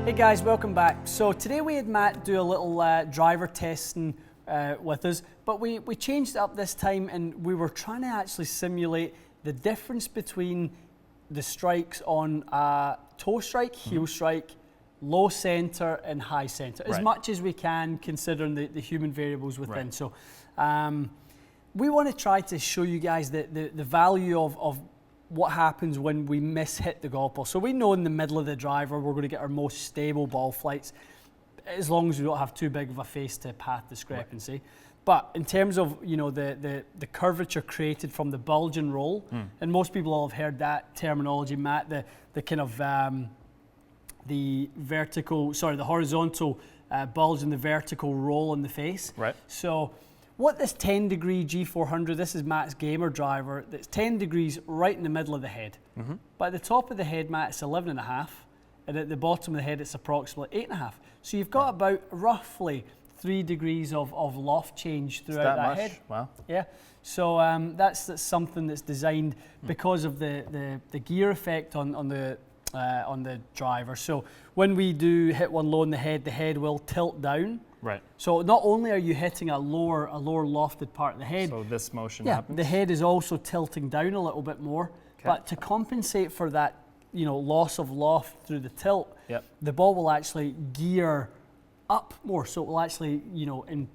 Hey guys, welcome back. So today we had Matt do a little driver testing with us, but we changed it up this time and we were trying to actually simulate the difference between the strikes on toe strike, heel strike, low center and high center, as much as we can considering the human variables within. So we want to try to show you guys the value of what happens when we miss-hit the golf ball. So we know in the middle of the driver we're going to get our most stable ball flights as long as we don't have too big of a face to path discrepancy. But in terms of the curvature created from the bulge and roll, and most people will have heard that terminology, Matt, the kind of the horizontal bulge and the vertical roll in the face. Right. So what this 10 degree G400, this is Matt's gamer driver, that's 10 degrees right in the middle of the head. But at the top of the head, Matt, it's 11.5, and at the bottom of the head, it's approximately 8.5. So you've got about roughly 3 degrees of loft change throughout that head. Wow. Yeah. So that's something that's designed because of the gear effect on the driver. So when we do hit one low in the head will tilt down. Right. So not only are you hitting a lower lofted part of the head. So this motion happens. The head is also tilting down a little bit more. But to compensate for that, loss of loft through the tilt, the ball will actually gear up more. So it will actually,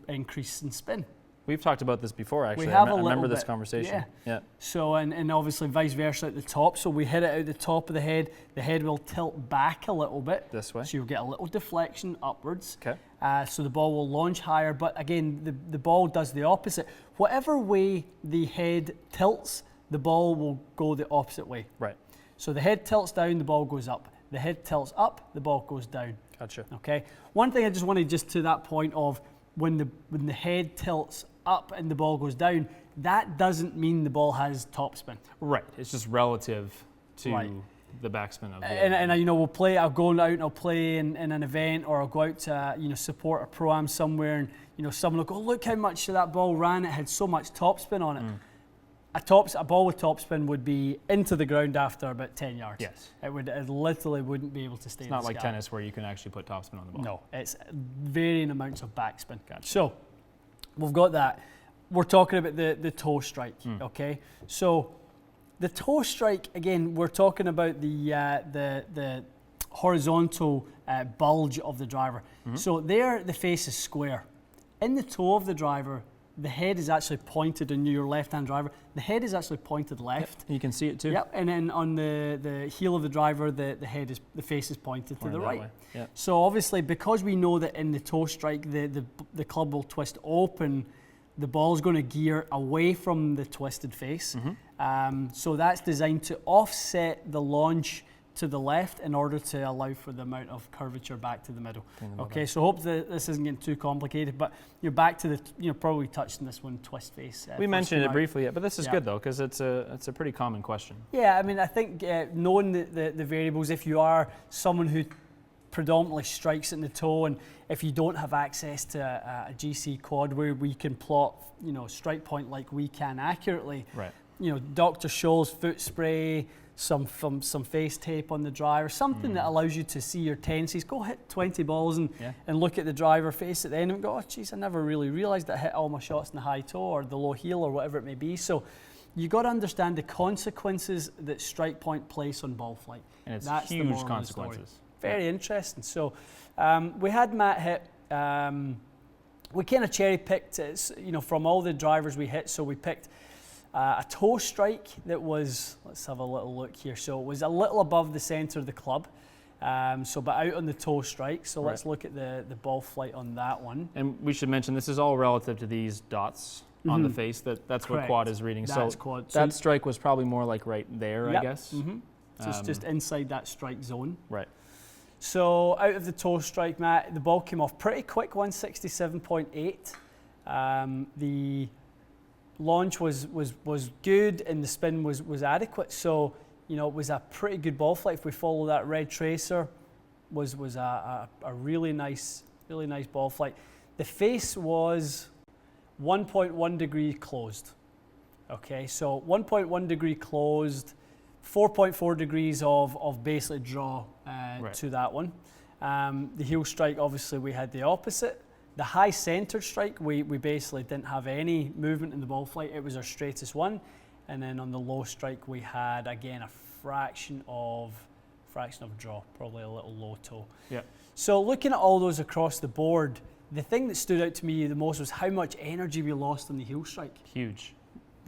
increase in spin. We've talked about this before, actually. I remember this conversation. Yeah. So, and obviously vice versa at the top. So we hit it out the top of the head will tilt back a little bit. This way. So you'll get a little deflection upwards. Okay. So the ball will launch higher, but again, the ball does the opposite. Whatever way the head tilts, the ball will go the opposite way. Right. So the head tilts down, the ball goes up. The head tilts up, the ball goes down. Gotcha. Okay. One thing I just wanted to that point of when the head tilts up and the ball goes down, that doesn't mean the ball has topspin. Right. It's just relative to the backspin of the and we'll play. I'll go out and I'll play in an event, or I'll go out to support a pro-am somewhere, and someone will go, look how much that ball ran. It had so much topspin on it. A ball with topspin would be into the ground after about 10 yards. Yes. It literally wouldn't be able to stay in the sky. It's not like tennis where you can actually put topspin on the ball. No, it's varying amounts of backspin. Gotcha. So we've got that. We're talking about the toe strike, okay? So the toe strike, again, we're talking about the horizontal bulge of the driver. So there, the face is square. In the toe of the driver, the head is actually pointed in your left-hand driver. The head is actually pointed left. Yep. You can see it too. Yep. And then on the heel of the driver, the face is pointed to the right. Yep. So obviously, because we know that in the toe strike, the club will twist open, the ball's going to gear away from the twisted face. So that's designed to offset the launch to the left in order to allow for the amount of curvature back to the middle. Okay, so hope that this isn't getting too complicated, but you're back to the, probably touched on this one, twist face. We mentioned it briefly, but this is good though, because it's a pretty common question. Yeah, I mean, I think knowing the variables, if you are someone who predominantly strikes in the toe, and if you don't have access to a GC quad where we can plot, strike point like we can accurately, right? Dr. Scholl's foot spray, some face tape on the driver, something that allows you to see your tendencies. Go hit 20 balls and look at the driver face at the end and go, oh geez, I never really realized that I hit all my shots in the high toe or the low heel or whatever it may be. So you got to understand the consequences that strike point place on ball flight. And it's huge consequences. Very interesting. So we had Matt hit, we kind of cherry picked, from all the drivers we hit. So we picked a toe strike that was, let's have a little look here. So it was a little above the center of the club. But out on the toe strike. So let's look at the ball flight on that one. And we should mention this is all relative to these dots on the face. That's Correct. What quad is reading. That's so quad. That strike was probably more like right there, I guess. So it's just inside that strike zone. Right. So out of the toe strike, Matt, the ball came off pretty quick, 167.8. The launch was good and the spin was adequate. So, it was a pretty good ball flight. If we follow that red tracer, was a really nice ball flight. The face was 1.1 degree closed. Okay, so 1.1 degree closed, 4.4 degrees of basically draw to that one. The heel strike, obviously, we had the opposite. The high centered strike, we basically didn't have any movement in the ball flight. It was our straightest one. And then on the low strike, we had, again, a fraction of draw, probably a little low toe. Yeah. So looking at all those across the board, the thing that stood out to me the most was how much energy we lost on the heel strike. Huge.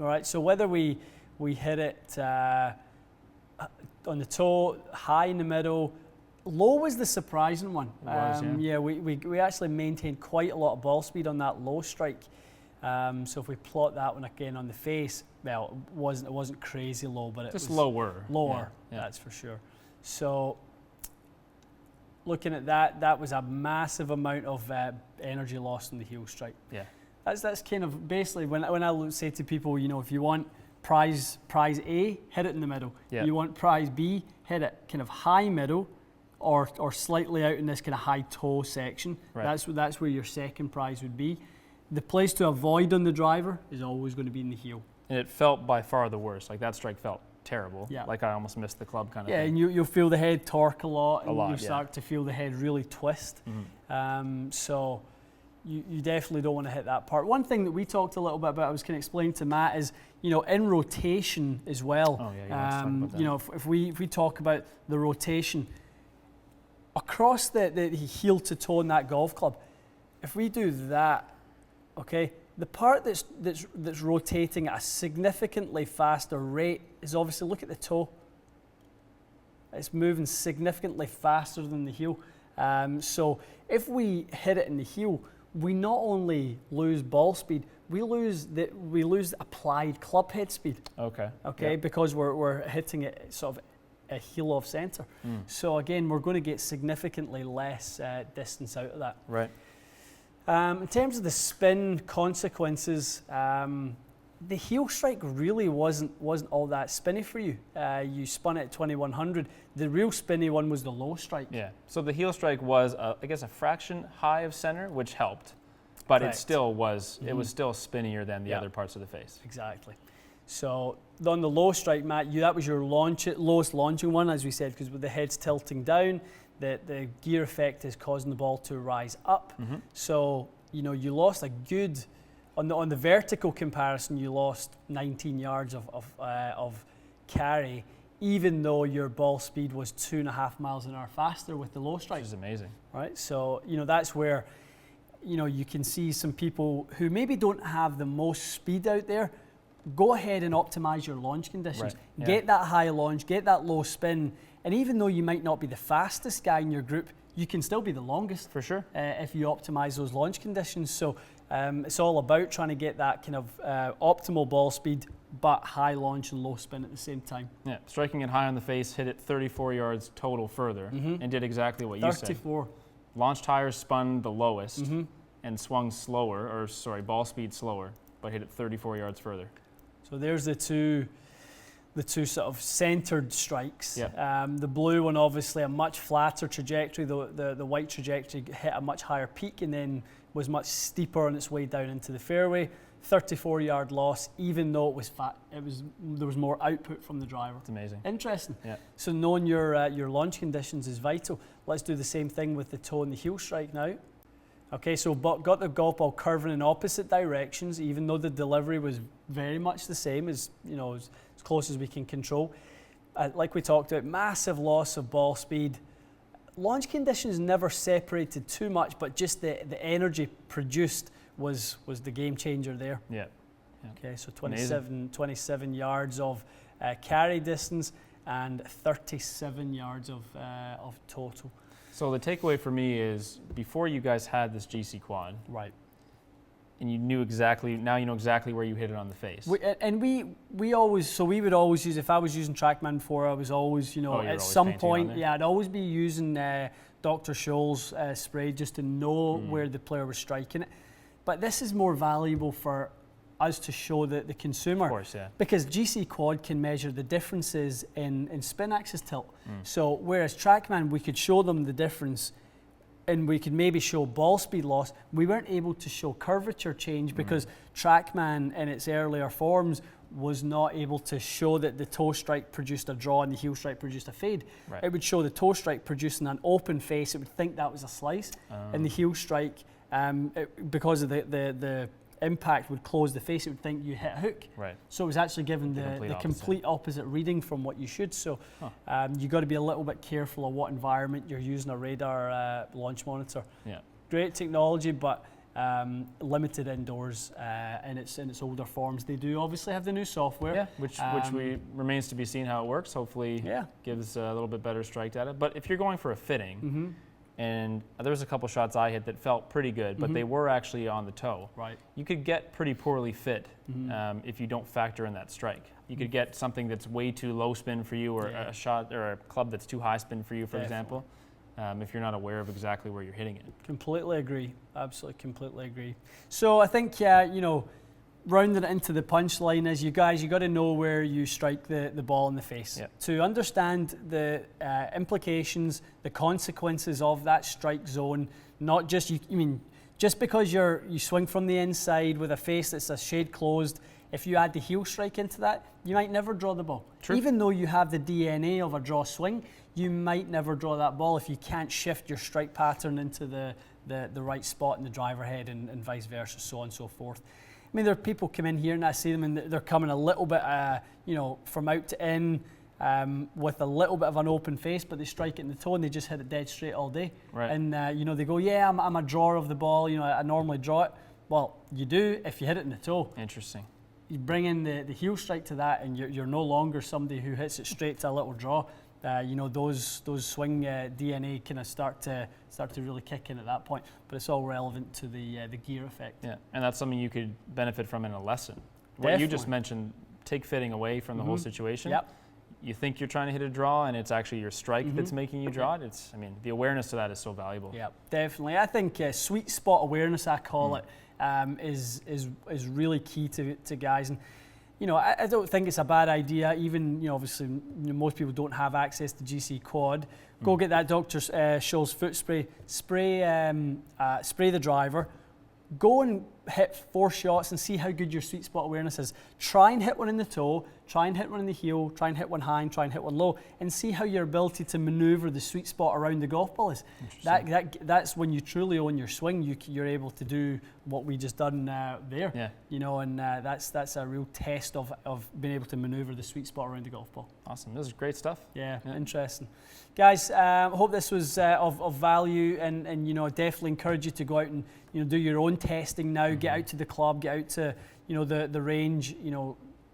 All right, so whether we hit it on the toe, high in the middle, low was the surprising one. It was, yeah. Yeah, we actually maintained quite a lot of ball speed on that low strike. So if we plot that one again on the face, well, it wasn't crazy low, but it just was lower. Yeah. That's for sure. So looking at that was a massive amount of energy lost on the heel strike. Yeah. That's kind of basically when I say to people, if you want prize A, hit it in the middle. Yeah. You want prize B, hit it kind of high middle, or slightly out in this kind of high toe section. Right. That's where your second prize would be. The place to avoid on the driver is always going to be in the heel. And it felt by far the worst. Like that strike felt terrible. Yeah. Like I almost missed the club kind of Yeah, thing. and you'll feel the head torque a lot, and you'll yeah. start to feel the head really twist. Mm-hmm. So you definitely don't want to hit that part. One thing that we talked a little bit about, I was kind of explaining to Matt, is in rotation as well. Oh yeah, let's talk about that. If we talk about the rotation across the heel to toe in that golf club, if we do that, okay, the part that's rotating at a significantly faster rate is obviously, look at the toe. It's moving significantly faster than the heel. So if we hit it in the heel, we not only lose ball speed, we lose applied club head speed. Okay. Okay, Yep. because we're hitting it sort of a heel off center. So again, we're going to get significantly less distance out of that. Right. In terms of the spin consequences, the heel strike really wasn't all that spinny for you. You spun it at 2100. The real spinny one was the low strike. Yeah. So the heel strike was, I guess, a fraction high of center, which helped, but Correct. it still was. It was still spinnier than the Yeah. other parts of the face. Exactly. So on the low strike, Matt, that was your lowest launching one, as we said, because with the head's tilting down, the gear effect is causing the ball to rise up. Mm-hmm. So you lost a good. On the vertical comparison, you lost 19 yards of carry, even though your ball speed was 2.5 miles an hour faster with the low strike. Which is amazing. Right, so that's where you can see some people who maybe don't have the most speed out there. Go ahead and optimize your launch conditions. Right. Yeah. Get that high launch, get that low spin, and even though you might not be the fastest guy in your group, you can still be the longest. For sure. If you optimize those launch conditions. So it's all about trying to get that kind of optimal ball speed, but high launch and low spin at the same time. Yeah, striking it high on the face, hit it 34 yards total further, and did exactly what you said. 34. Launched higher, spun the lowest, and swung slower, ball speed slower, but hit it 34 yards further. So there's the two sort of centered strikes. Yep. The blue one, obviously, a much flatter trajectory. The white trajectory hit a much higher peak and then was much steeper on its way down into the fairway. 34-yard loss, even though it was fat. There was more output from the driver. It's amazing. Interesting. Yeah. So knowing your launch conditions is vital. Let's do the same thing with the toe and the heel strike now. Okay, so got the golf ball curving in opposite directions, even though the delivery was very much the same as close as we can control. Like we talked about, massive loss of ball speed. Launch conditions never separated too much, but just the energy produced was the game changer there. Yeah. Okay, so 27 yards of carry distance and 37 yards of total. So the takeaway for me is, before you guys had this GC quad, Right. and now you know exactly where you hit it on the face. We would always use, if I was using TrackMan before, I was always, at some point, I'd always be using Dr. Scholl's spray just to know where the player was striking it. But this is more valuable for us to show the consumer. Of course, yeah. Because GC Quad can measure the differences in spin axis tilt. So whereas TrackMan, we could show them the difference and we could maybe show ball speed loss, we weren't able to show curvature change because TrackMan in its earlier forms was not able to show that the toe strike produced a draw and the heel strike produced a fade. Right. It would show the toe strike producing an open face. It would think that was a slice, and the heel strike, because of the impact, would close the face. It would think you hit a hook. Right. So it was actually given the complete opposite reading from what you should. So you got to be a little bit careful of what environment you're using a radar launch monitor. Yeah. Great technology, but limited indoors in its older forms. They do obviously have the new software. Yeah, which remains to be seen how it works. Hopefully gives a little bit better strike data. But if you're going for a fitting, and there was a couple shots I hit that felt pretty good, but they were actually on the toe. Right. You could get pretty poorly fit if you don't factor in that strike. You could get something that's way too low spin for you, or a shot or a club that's too high spin for you, for example, if you're not aware of exactly where you're hitting it. Completely agree. Absolutely, completely agree. So I think, you know, rounding it into the punchline is, you got to know where you strike the ball in the face. Yep. To understand the implications, the consequences of that strike zone. Not just just because you swing from the inside with a face that's a shade closed, if you add the heel strike into that, you might never draw the ball. True. Even though you have the DNA of a draw swing, you might never draw that ball if you can't shift your strike pattern into the right spot in the driver head, and vice versa, so on and so forth. I mean, there are people come in here and I see them and they're coming a little bit, from out to in with a little bit of an open face, but they strike it in the toe and they just hit it dead straight all day. Right. And, they go, I'm a drawer of the ball, I normally draw it. Well, you do if you hit it in the toe. Interesting. You bring in the heel strike to that, and you're no longer somebody who hits it straight to a little draw. Those swing DNA kind of start to really kick in at that point. But it's all relevant to the gear effect. Yeah, and that's something you could benefit from in a lesson. Definitely. What you just mentioned, take fitting away from the whole situation. Yep. You think you're trying to hit a draw, and it's actually your strike that's making you draw it. The awareness to that is so valuable. Yeah, definitely. I think sweet spot awareness, I call it, is really key to guys. And I don't think it's a bad idea. Even obviously, most people don't have access to GC Quad. Go get that Dr. Scholl's foot spray. Spray the driver. Go and hit 4 shots and see how good your sweet spot awareness is. Try and hit one in the toe, try and hit one in the heel, try and hit one high, and try and hit one low, and see how your ability to maneuver the sweet spot around the golf ball is. That's when you truly own your swing. You're able to do what we just done there. Yeah. And that's a real test of being able to maneuver the sweet spot around the golf ball. Awesome. This is great stuff. Yeah. Interesting. Guys, I hope this was of value, and definitely encourage you to go out and do your own testing now. Get out to the club, get out to the range.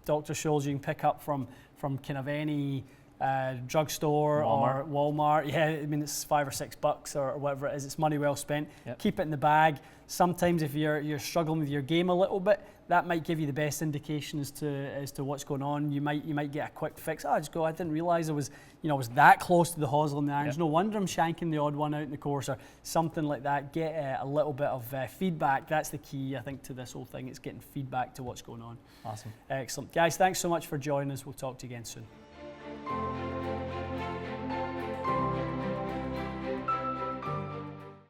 Dr. Scholl's you can pick up from kind of any drugstore or Walmart. Yeah, it's $5 or $6 or whatever it is. It's money well spent. Yep. Keep it in the bag. Sometimes if you're struggling with your game a little bit, that might give you the best indication as to what's going on. You might get a quick fix. I didn't realize I was that close to the hosel in the irons. Yep. No wonder I'm shanking the odd one out in the course or something like that. Get a little bit of feedback. That's the key, I think, to this whole thing. It's getting feedback to what's going on. Awesome. Excellent. Guys, thanks so much for joining us. We'll talk to you again soon.